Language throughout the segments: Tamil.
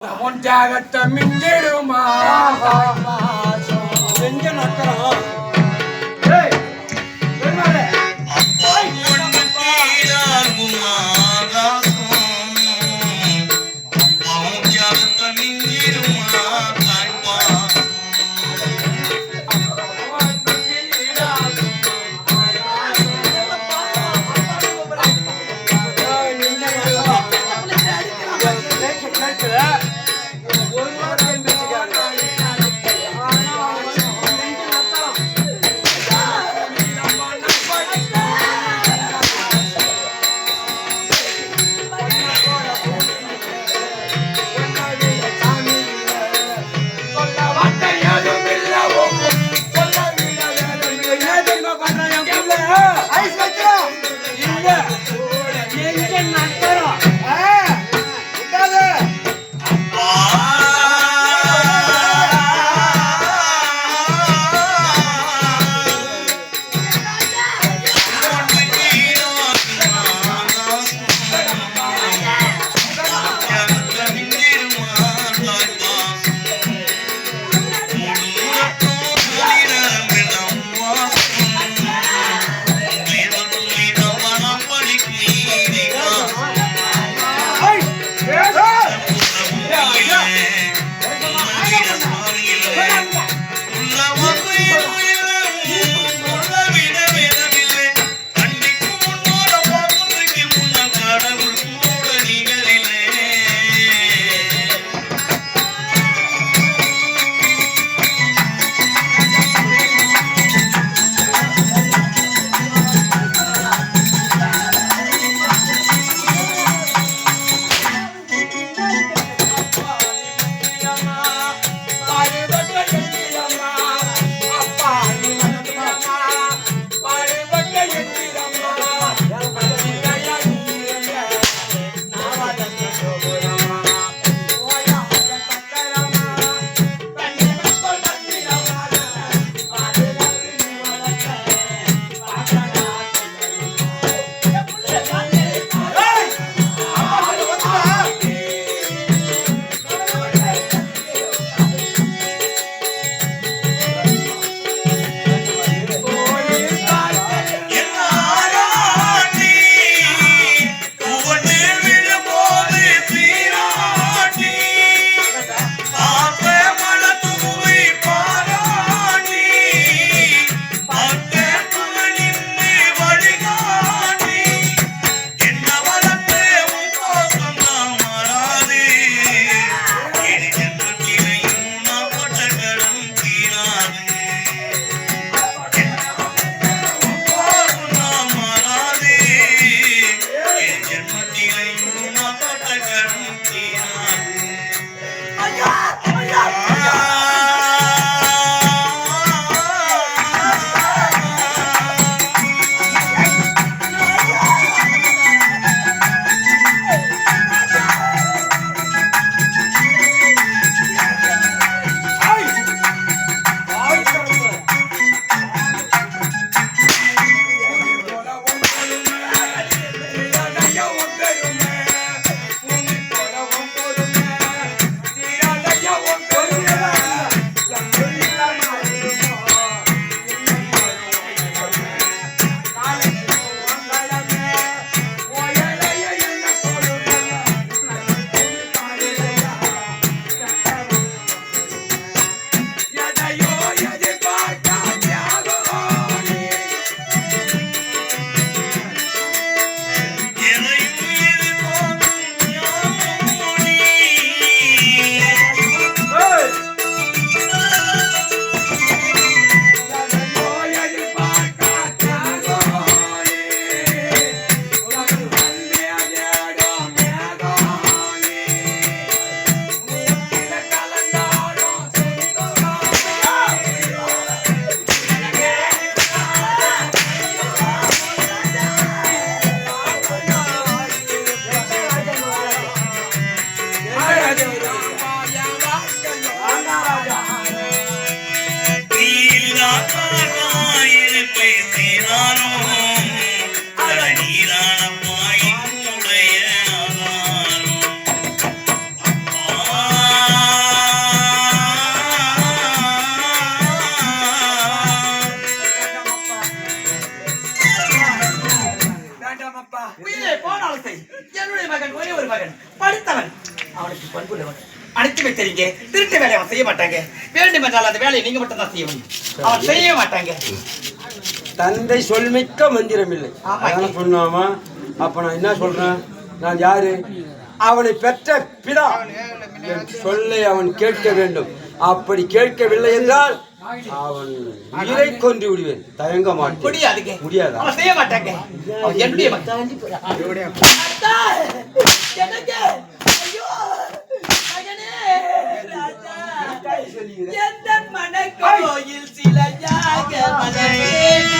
உன் தியாகத்தை மிஞ்சிடுமா செஞ்ச நக்கரம் பண்புள்ளவன். அனைத்து வைத்தீங்க. திருட்டு வேலையை அவன் செய்ய மாட்டாங்க. வேண்டும் என்றால் அந்த வேலையை நீங்க மட்டும் தான் செய்யணும். அவன் செய்ய மாட்டாங்க. தந்தை சொல்மிக்க மந்திரம் இல்லை. சொன்னாமா? அப்ப நான் என்ன சொல்றேன்? நான் யாரு? அவனை பெற்ற பிதா. சொல்லை அவன் கேட்க வேண்டும். அப்படி கேட்கவில்லை என்றால் அவன் உயிரை கொன்று விடுவேன். தயங்க மாட்டேன். முடியாதுங்க. முடியாது. அவன் செய்ய மாட்டாங்க. அவன் என்னுடைய மகன். அத்தா! எனக்கு ஐயோ! மகனே! ராஜா! எந்த மனக்கோயில் சிலையாக மலர்ந்தேன்.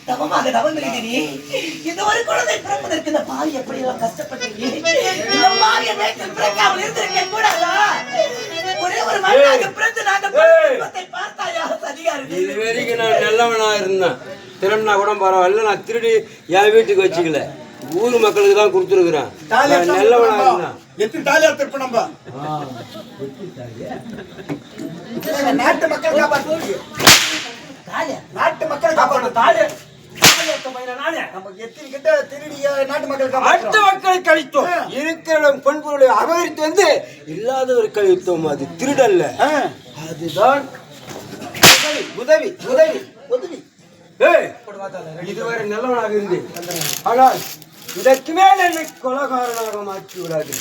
தவமாக தவம் எழுதினி இந்த ஒரு குழந்தை பிறப்பதற்கு இந்த பாவி எப்படி எல்லாம் கஷ்டப்பட்டீங்க. இந்த பாவி நேரத்தில் பிறக்காமல் இருந்திருக்க கூடாதா? ஒரே ஒரு மகனாக பிறந்து நாங்கள் பார்த்தாயா அதிகாரி? இது வரைக்கும் நான் நல்லவனா இருந்தேன். திரும்பினா கூட பரவாயில்ல. நான் திருடி என் வீட்டுக்கு வச்சுக்கல, ஊர் மக்களுக்கு தான் கொடுத்துருக்குறேன். நல்லவனா இருந்தேன். எத்தனை தாலியா திருப்ப நம்ம நாட்டு மக்கள் காப்பாற்று. நாட்டு மக்கள் காப்பாற்று. தாலியா அடுத்த மக்களை கழித்தோம். இருக்கிற பண்புகளை அபகரித்து வந்து இல்லாதவர் கழித்தோம். அது திருடல்ல, அதுதான் உதவி. உதவி உதவி. இதுவரை நல்லவனாக இருந்தேன். ஆனால் இதற்கு மேல் என்னை கொலகாரனாக மாற்றி விடாது.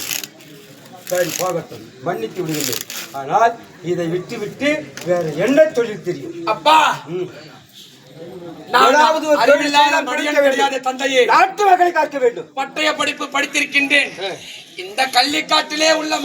சரி, போகட்டும், மன்னித்து விடுகின்றேன். ஆனால் இதை விட்டு விட்டு வேற என்ன தொழில் தெரியும்? அப்பா, நாட்டு மக்களை காக்க வேண்டும். பட்டய படிப்பு படித்திருக்கின்றேன். இந்த கள்ளிக்காட்டிலே உள்ள